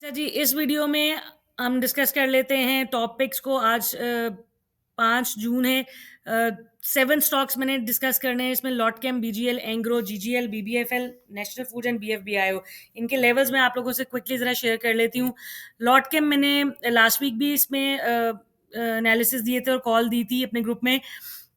अच्छा जी, इस वीडियो में हम डिस्कस कर लेते हैं टॉपिक्स को। आज 5 जून है। 7 स्टॉक्स मैंने डिस्कस करने हैं। इसमें Lotchem, BGL, Engro, GGL, BBFL, national food and BFBIO. इनके लेवल्स मैं आप लोगों से क्विकली ज़रा शेयर कर लेती हूँ। लॉटकेम मैंने लास्ट वीक भी इसमें एनालिसिस दिए थे और कॉल दी थी अपने ग्रुप में।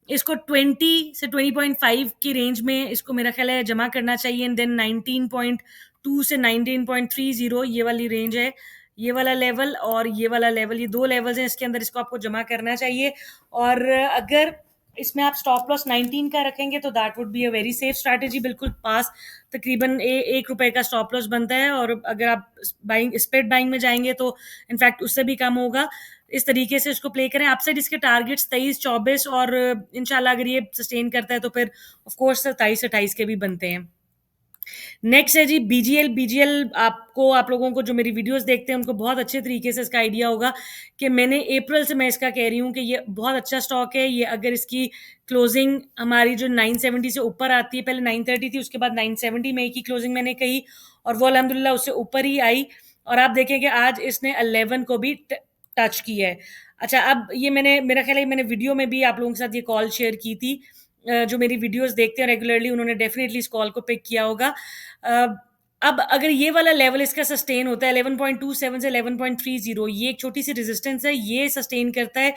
इसको 20 से 20.5 की रेंज में इसको मेरा ख्याल है जमा करना चाहिए, एंड देन 19.2 से 19.30 ये वाली रेंज है। ये वाला लेवल और ये वाला लेवल, ये 2 लेवल्स हैं, इसके अंदर इसको आपको जमा करना चाहिए। और अगर इसमें आप स्टॉप लॉस 19 का रखेंगे तो that would be a very safe strategy. बिल्कुल पास तकरीबन ₹1 का स्टॉप लॉस बनता है, और अगर आप बाइंग स्प्रेड बाइंग में जाएंगे तो इनफैक्ट उससे भी कम होगा। इस तरीके से इसको प्ले करें। अपसाइड इसके टारगेट्स 23, 24 और इंशाल्लाह अगर ये सस्टेन करता है तो फिर ऑफ कोर्स 27, 28 के भी बनते हैं। नेक्स्ट है जी बीजीएल। बीजीएल आपको, आप लोगों को जो मेरी वीडियोस देखते हैं उनको बहुत अच्छे तरीके से इसका आइडिया होगा कि मैंने अप्रैल से मैं इसका कह रही हूँ कि ये बहुत अच्छा स्टॉक है। ये अगर इसकी क्लोजिंग हमारी जो 970 से ऊपर आती है, पहले 930 थी, उसके बाद 970 में की क्लोजिंग मैंने कही, और वो अल्हम्दुलिल्लाह उससे ऊपर ही आई। और आप देखें कि आज इसने 11 को भी टच किया है। अच्छा, अब ये मैंने, मेरा ख्याल है मैंने वीडियो में भी आप लोगों के साथ ये कॉल शेयर की थी। जो मेरी वीडियोस देखते हैं रेगुलरली उन्होंने डेफिनेटली इस कॉल को पिक किया होगा। अ, अब अगर ये वाला लेवल इसका सस्टेन होता है 11.27 से 11.30, ये एक छोटी सी रेजिस्टेंस है, ये सस्टेन करता है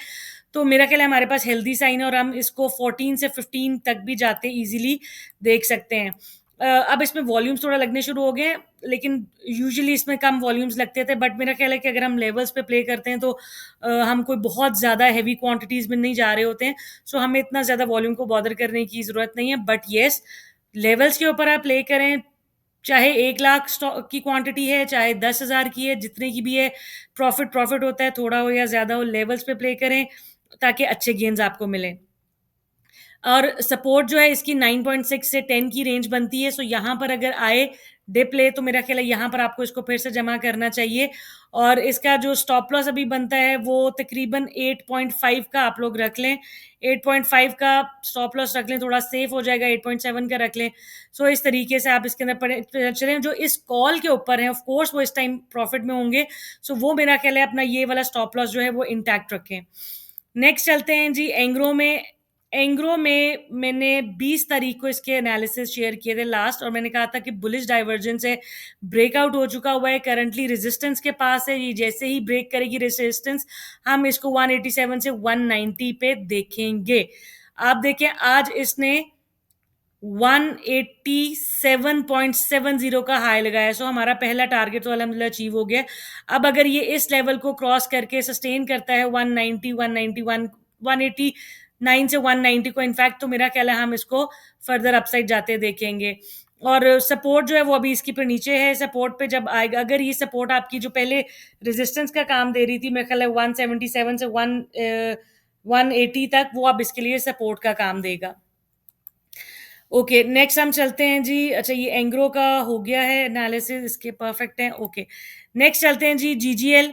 तो मेरा ख्याल है हमारे पास हेल्दी साइन है, और हम इसको 14 से 15 तक भी जाते इजीली देख सकते हैं। अब इसमें वॉल्यूम्स थोड़ा लगने शुरू हो गए हैं, लेकिन यूजुअली इसमें कम वॉल्यूम्स लगते थे, बट मेरा ख्याल है कि अगर हम लेवल्स पे प्ले करते हैं तो हम कोई बहुत ज़्यादा हैवी क्वांटिटीज़ में नहीं जा रहे होते हैं, सो हमें इतना ज़्यादा वॉल्यूम को बॉदर करने की ज़रूरत नहीं है। बट येस, लेवल्स के ऊपर आप प्ले करें, चाहे 1 लाख स्टॉक की क्वांटिटी है, चाहे 10,000 की है, जितने की भी है, प्रॉफ़िट प्रॉफ़िट होता है, थोड़ा हो या ज़्यादा हो, लेवल्स पे प्ले करें ताकि अच्छे गेन्स आपको मिलें। और सपोर्ट जो है इसकी 9.6 से 10 की रेंज बनती है, सो यहाँ पर अगर आए डिप ले तो मेरा ख्याल है यहाँ पर आपको इसको फिर से जमा करना चाहिए। और इसका जो स्टॉप लॉस अभी बनता है वो तकरीबन 8.5 का आप लोग रख लें। 8.5 का स्टॉप लॉस रख लें, थोड़ा सेफ हो जाएगा। 8.7 का रख लें। सो इस तरीके से आप इसके अंदर चलें। जो इस कॉल के ऊपर है ऑफ कोर्स वो इस टाइम प्रॉफिट में होंगे, सो वो मेरा ख्याल है अपना ये वाला स्टॉप लॉस जो है वो इंटैक्ट रखें। नेक्स्ट चलते हैं जी एंग्रो में। एंग्रो में मैंने 20 तारीख को इसके एनालिसिस शेयर किए थे लास्ट, और मैंने कहा था कि बुलिश डाइवर्जेंस है, ब्रेकआउट हो चुका हुआ है, करंटली रेजिस्टेंस के पास है। ये जैसे ही ब्रेक करेगी रेजिस्टेंस, हम इसको 187 से 190 पे देखेंगे। आप देखें आज इसने 187.70 का हाई लगाया, सो हमारा पहला टारगेट तो अल्हम्दुलिल्लाह अचीव हो गया। अब अगर ये इस लेवल को क्रॉस करके सस्टेन करता है 190, 191, 189 से 190 को, इनफैक्ट तो मेरा ख्याल है हम इसको फर्दर अपसाइड जाते देखेंगे। और सपोर्ट जो है वो अभी इसकी पर नीचे है। सपोर्ट पे जब आएगा, अगर ये सपोर्ट आपकी जो पहले रेजिस्टेंस का काम दे रही थी, मेरे ख्याल है 177 से 180 तक, वो अब इसके लिए सपोर्ट का काम देगा। ओके, नेक्स्ट हम चलते हैं जी। अच्छा, ये एंग्रो का हो गया है एनालिसिस, इसके परफेक्ट है। ओके, नेक्स्ट चलते हैं जी जीजीएल।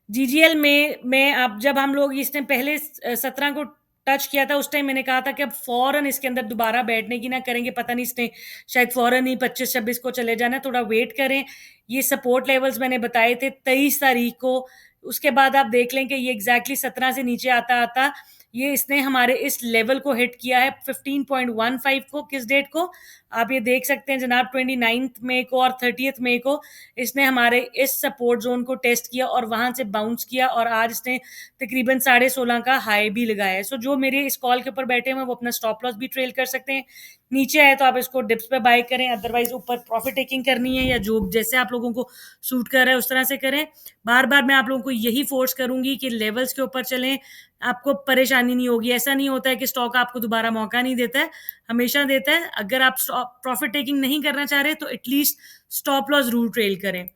जीजीएल में मैं, अब जब हम लोग इसने पहले 17 को टच किया था, उस टाइम मैंने कहा था कि अब फौरन इसके अंदर दोबारा बैठने की ना करेंगे, पता नहीं इसने शायद फौरन ही 25-26 को चले जाना है, थोड़ा वेट करें। ये सपोर्ट लेवल्स मैंने बताए थे 23 तारीख को। उसके बाद आप देख लें कि ये एग्जैक्टली 17 से नीचे आता आता ये इसने हमारे इस लेवल को हिट किया है 15.15 को। किस डेट को आप ये देख सकते हैं जनाब, 29 मई को और 30 मई को इसने हमारे इस सपोर्ट जोन को टेस्ट किया और वहां से बाउंस किया, और आज इसने तकरीबन 16.5 का हाई भी लगाया है। सो जो मेरे इस कॉल के ऊपर बैठे हुए वो अपना स्टॉप लॉस भी ट्रेल कर सकते हैं। नीचे आए तो आप इसको डिप्स पे बाय करें, अदरवाइज ऊपर प्रॉफिट टेकिंग करनी है या जो जैसे आप लोगों को सूट कर रहा है उस तरह से करें। बार बार मैं आप लोगों को यही फोर्स करूंगी कि लेवल्स के ऊपर चलें, आपको परेशानी नहीं होगी। ऐसा नहीं होता है कि स्टॉक आपको दोबारा मौका नहीं देता है, हमेशा देता है। अगर आप प्रॉफिट टेकिंग नहीं करना चाह रहे तो at least stop loss rule trail करें।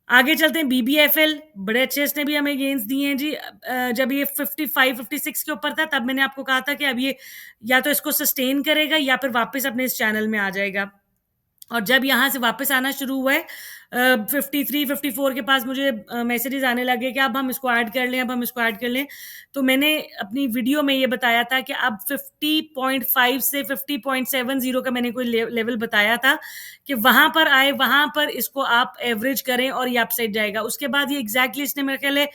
आगे चलते हैं बीबीएफएल। बड़े अच्छे इसने भी हमें गेंस दिए हैं जी। जब ये 55-56 के ऊपर था तब मैंने आपको कहा था कि अब ये या तो इसको सस्टेन करेगा या फिर वापस अपने इस चैनल में आ जाएगा। और जब यहाँ से वापस आना शुरू हुआ है 53-54 के पास मुझे मैसेजेस आने लगे कि अब हम इसको ऐड कर लें, अब हम इसको ऐड कर लें। तो मैंने अपनी वीडियो में ये बताया था कि अब 50.5 से 50.70 का मैंने कोई लेवल बताया था कि वहाँ पर आए, वहाँ पर इसको आप एवरेज करें और ये अपसाइड जाएगा। उसके बाद ये एग्ज़ैक्टली इसने मेरे ख़्याल है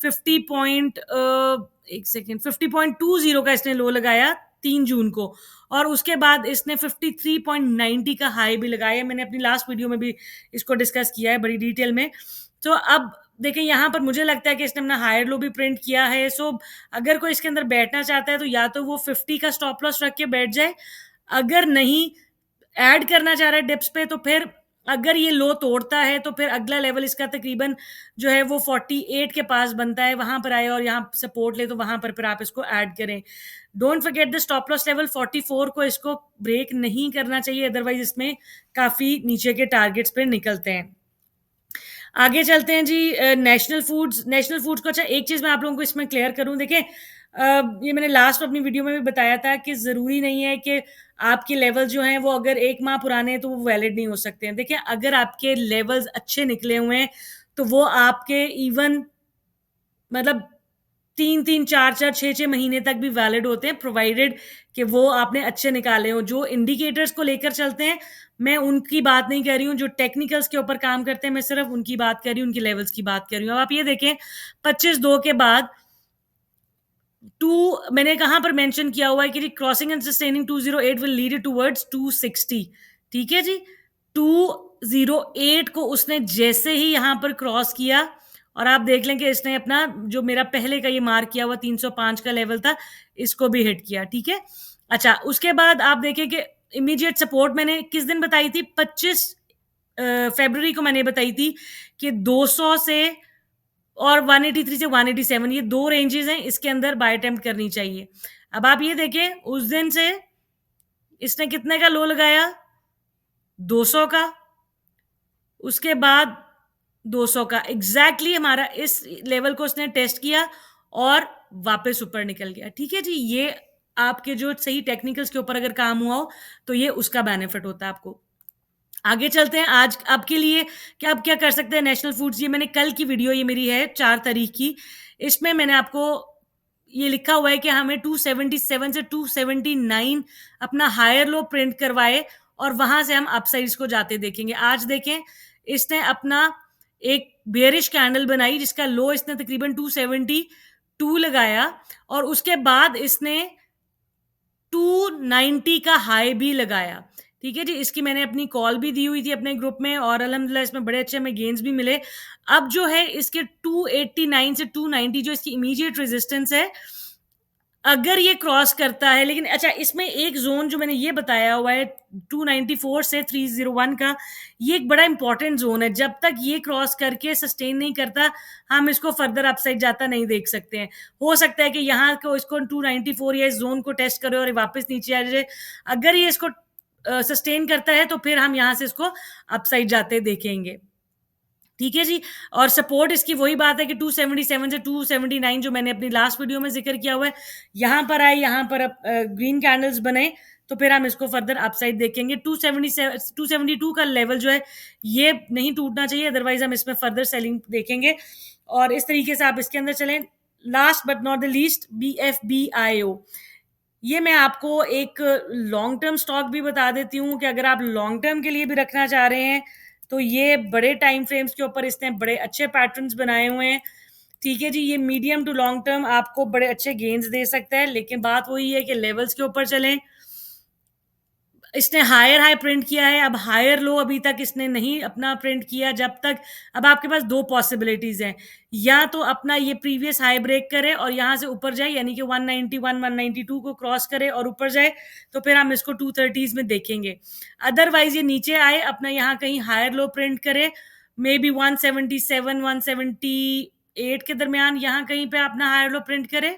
50 पॉइंट 50.20 का इसने लो लगाया 3 जून को, और उसके बाद इसने 53.90 का हाई भी लगाया है। मैंने अपनी लास्ट वीडियो में भी इसको डिस्कस किया है बड़ी डिटेल में। तो अब देखिए यहाँ पर मुझे लगता है कि इसने अपना हायर लो भी प्रिंट किया है। सो अगर कोई इसके अंदर बैठना चाहता है तो या तो वो 50 का स्टॉप लॉस रख के बैठ जाए, अगर नहीं ऐड करना चाह रहा है डिप्स पे, तो फिर अगर ये लो तोड़ता है तो फिर अगला लेवल इसका तकरीबन जो है वो 48 के पास बनता है, वहां पर आए और यहाँ सपोर्ट ले तो वहां पर फिर आप इसको ऐड करें। Don't forget the stop loss level 44 को इसको ब्रेक नहीं करना चाहिए, अदरवाइज इसमें काफी नीचे के टारगेट्स पे निकलते हैं। आगे चलते हैं जी। नेशनल फूड्स को, अच्छा एक चीज मैं आप लोगों को इसमें क्लियर करूं, देखिए ये मैंने लास्ट अपनी वीडियो में भी बताया था कि ज़रूरी नहीं है कि आपके लेवल जो हैं वो अगर 1 माह पुराने हैं तो वो वैलिड नहीं हो सकते हैं। देखिए अगर आपके लेवल्स अच्छे निकले हुए हैं तो वो आपके इवन मतलब 3-3, 4-4, 6-6 महीने तक भी वैलिड होते हैं, प्रोवाइडेड कि वो आपने अच्छे निकाले हों। जो इंडिकेटर्स को लेकर चलते हैं, मैं उनकी बात नहीं कर रही हूँ, जो टेक्निकल्स के ऊपर काम करते हैं, मैं सिर्फ़ उनकी बात कर रही हूँ, उनके लेवल्स की बात कर रही हूँ। अब आप ये देखें 25/2 के बाद 2 मैंने कहाँ पर मेंशन किया हुआ है कि crossing and sustaining 208 will lead towards 260, ठीक है जी। 208 को उसने जैसे ही यहाँ पर क्रॉस किया, और आप देख लें कि इसने अपना जो मेरा पहले का ये मार्क किया हुआ 305 का लेवल था, इसको भी हिट किया, ठीक है। अच्छा, उसके बाद आप देखें कि इमीडिएट सपोर्ट मैंने किस दिन बताई थी, 25 फरवरी को मैंने बताई थी कि 200 से और 183 से 187, ये 2 रेंजेस हैं, इसके अंदर बाय अटेम्प्ट करनी चाहिए। अब आप ये देखें उस दिन से इसने कितने का लो लगाया, 200 का, उसके बाद 200 का, एग्जैक्टली हमारा इस लेवल को उसने टेस्ट किया और वापस ऊपर निकल गया, ठीक है जी। ये आपके जो सही टेक्निकल्स के ऊपर अगर काम हुआ हो तो ये उसका बेनिफिट होता है आपको। आगे चलते हैं आज आपके लिए कि आप क्या कर सकते हैं नेशनल फूड्स। ये मैंने कल की वीडियो, ये मेरी है 4 तारीख की, इसमें मैंने आपको ये लिखा हुआ है कि हमें 277 से 279 अपना हायर लो प्रिंट करवाए और वहां से हम अपसाइड्स को जाते देखेंगे। आज देखें इसने अपना एक बेयरिश कैंडल बनाई जिसका लो इसने तकरीबन 272 लगाया, और उसके बाद इसने 290 का हाई भी लगाया, ठीक है जी। इसकी मैंने अपनी कॉल भी दी हुई थी अपने ग्रुप में और अल्हम्दुलिल्लाह इसमें बड़े अच्छे हमें गेन्स भी मिले। अब जो है इसके 289 से 290 जो इसकी इमीडिएट रेजिस्टेंस है, अगर ये क्रॉस करता है, लेकिन अच्छा इसमें एक ज़ोन जो मैंने ये बताया हुआ है 294 से 301 का, ये एक बड़ा इंपॉर्टेंट ज़ोन है। जब तक ये क्रॉस करके सस्टेन नहीं करता, हम इसको फर्दर अपसाइड जाता नहीं देख सकते हैं। हो सकता है कि यहाँ को इसको 294 या इस ज़ोन को टेस्ट करे और ये वापस नीचे आ जाए। अगर ये इसको सस्टेन करता है तो फिर हम यहाँ से इसको अपसाइड जाते देखेंगे, ठीक है जी। और सपोर्ट इसकी वही बात है कि 277 से 279 जो मैंने अपनी लास्ट वीडियो में ज़िक्र किया हुआ है, यहाँ पर आए, यहाँ पर ग्रीन कैंडल्स बने, तो फिर हम इसको फर्दर अपसाइड देखेंगे। 272 का लेवल जो है, ये नहीं टूटना चाहिए, अदरवाइज़ हम इसमें फर्दर सेलिंग देखेंगे। और इस तरीके से आप इसके अंदर चलें। Last but not the least, BFBIO, ये मैं आपको एक लॉन्ग टर्म स्टॉक भी बता देती हूँ कि अगर आप लॉन्ग टर्म के लिए भी रखना चाह रहे हैं तो ये बड़े टाइम फ्रेम्स के ऊपर इसने बड़े अच्छे पैटर्न्स बनाए हुए हैं, ठीक है जी। ये मीडियम टू लॉन्ग टर्म आपको बड़े अच्छे गेन्स दे सकता है, लेकिन बात वही है कि लेवल्स के ऊपर चलें। इसने हायर हाई प्रिंट किया है, अब हायर लो अभी तक इसने नहीं अपना प्रिंट किया। जब तक, अब आपके पास 2 पॉसिबिलिटीज़ हैं, या तो अपना ये प्रीवियस हाई ब्रेक करे और यहाँ से ऊपर जाए, यानी कि 191, 192 को क्रॉस करे और ऊपर जाए, तो फिर हम इसको 230s में देखेंगे। अदरवाइज़ ये नीचे आए, अपना यहाँ कहीं हायर लो प्रिंट करे, मेबी 177, 178 के दरमियान यहाँ कहीं पे अपना हायर लो प्रिंट करे,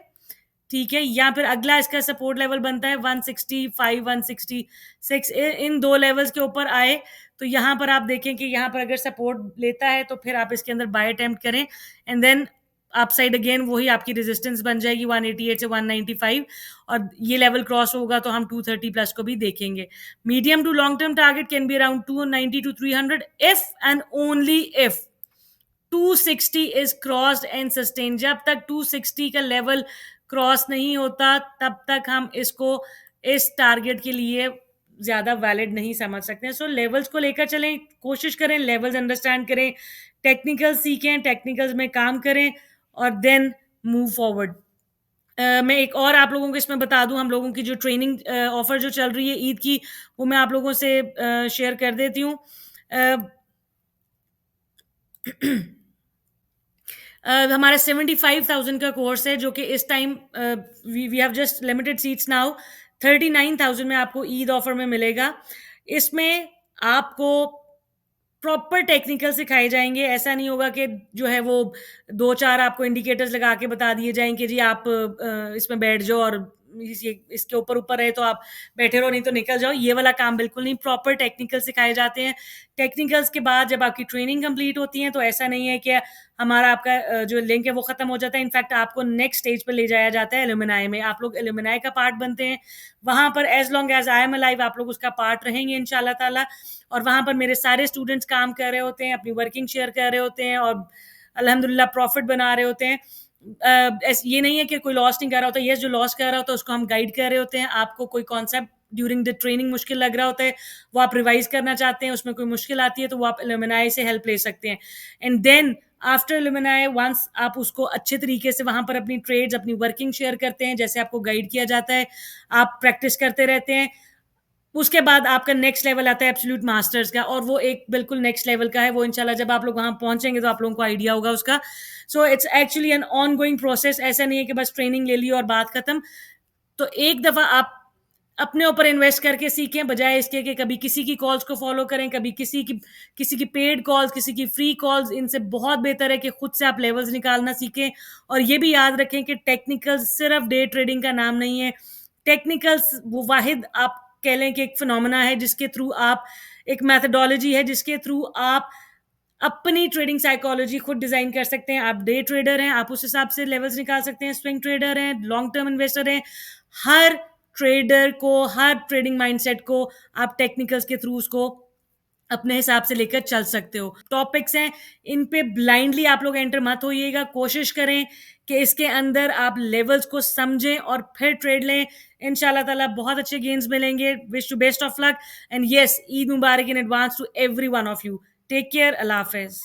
ठीक है। या फिर अगला इसका सपोर्ट लेवल बनता है 165, 166, इन 2 लेवल्स के ऊपर आए, तो यहाँ पर आप देखें कि यहाँ पर अगर सपोर्ट लेता है तो फिर आप इसके अंदर बाय अटेम्प्ट करें, एंड देन अपसाइड अगेन वही आपकी रेजिस्टेंस बन जाएगी 188 से 195, और ये लेवल क्रॉस होगा तो हम 230 प्लस को भी देखेंगे. Medium to long term target can be around 290 to 300 if and only if 260 is crossed and sustain. जब तक 260 का लेवल क्रॉस नहीं होता तब तक हम इसको इस टारगेट के लिए ज्यादा वैलिड नहीं समझ सकते हैं. सो लेवल्स को लेकर चलें, कोशिश करें लेवल्स अंडरस्टैंड करें, टेक्निकल सीखें, टेक्निकल्स में काम करें और देन मूव फॉरवर्ड. मैं एक और आप लोगों को इसमें बता दूं, हम लोगों की जो ट्रेनिंग ऑफर जो चल रही है ईद की, वो मैं आप लोगों से शेयर कर देती हूँ. हमारा 75,000 का कोर्स है जो कि इस time we have just limited seats now. 39,000 में आपको ईद ऑफर में मिलेगा. इसमें आपको प्रॉपर टेक्निकल सिखाए जाएंगे. ऐसा नहीं होगा कि जो है वो 2-4 आपको इंडिकेटर्स लगा के बता दिए जाएं कि जी आप इसमें बैठ जाओ और इसके ऊपर ऊपर रहे तो आप बैठे रहो, नहीं तो निकल जाओ. ये वाला काम बिल्कुल नहीं. प्रॉपर टेक्निकल सिखाए जाते हैं. टेक्निकल्स के बाद जब आपकी ट्रेनिंग कंप्लीट होती है तो ऐसा नहीं है कि हमारा आपका जो लिंक है वो खत्म हो जाता है. इनफैक्ट आपको नेक्स्ट स्टेज पर ले जाया जाता है एल्यूमिनाई में. आप लोग एल्यूमिनाई का पार्ट बनते हैं. वहां पर as long as I am alive आप लोग उसका पार्ट रहेंगे इंशाल्लाह ताला. और वहां पर मेरे सारे स्टूडेंट्स काम कर रहे होते हैं, अपनी वर्किंग शेयर कर रहे होते हैं और अल्हम्दुलिल्लाह प्रॉफिट बना रहे होते हैं. ये नहीं है कि कोई लॉस नहीं कर रहा होता. यस, जो लॉस कर रहा होता है उसको हम गाइड कर रहे होते हैं. आपको कोई कॉन्सेप्ट ड्यूरिंग द ट्रेनिंग मुश्किल लग रहा होता है, वो आप रिवाइज करना चाहते हैं, उसमें कोई मुश्किल आती है तो वो आप एल्यूमिनाई से हेल्प ले सकते हैं. And then after alumni once आप उसको अच्छे तरीके से वहां पर अपनी ट्रेड्स, अपनी वर्किंग शेयर करते हैं जैसे आपको गाइड किया जाता है, आप प्रैक्टिस करते रहते हैं. उसके बाद आपका नेक्स्ट लेवल आता है एब्सोल्यूट मास्टर्स का, और वो एक बिल्कुल नेक्स्ट लेवल का है. वो इंशाल्लाह जब आप लोग वहां पहुंचेंगे तो आप लोगों को आइडिया होगा उसका. So it's actually an on going process. ऐसा नहीं है कि बस ट्रेनिंग ले ली और बात खत्म. तो एक दफा आप अपने ऊपर इन्वेस्ट करके सीखें, बजाय इसके कि कभी किसी की कॉल्स को फॉलो करें, कभी किसी की पेड कॉल्स, किसी की फ्री कॉल्स. इनसे बहुत बेहतर है कि खुद से आप लेवल्स निकालना सीखें. और ये भी याद रखें कि टेक्निकल सिर्फ डे ट्रेडिंग का नाम नहीं है. टेक्निकल्स वो वाहिद आप कह लें कि एक फिनोमेना है जिसके थ्रू आप, एक मैथडोलॉजी है जिसके थ्रू आप अपनी ट्रेडिंग साइकोलॉजी खुद डिजाइन कर सकते हैं. आप डे ट्रेडर हैं, आप उस हिसाब से लेवल्स निकाल सकते हैं. स्विंग ट्रेडर हैं, लॉन्ग टर्म इन्वेस्टर हैं. हर ट्रेडर को, हर ट्रेडिंग माइंडसेट को आप टेक्निकल्स के थ्रू उसको अपने हिसाब से लेकर चल सकते हो. टॉपिक्स हैं, इन पे ब्लाइंडली आप लोग एंटर मत होइएगा. कोशिश करें कि इसके अंदर आप लेवल्स को समझें और फिर ट्रेड लें. इंशाल्लाह ताला बहुत अच्छे गेन्स मिलेंगे. Wish you best of luck and yes, Eid मुबारक in advance to every one of you. Take care. Allah Hafiz.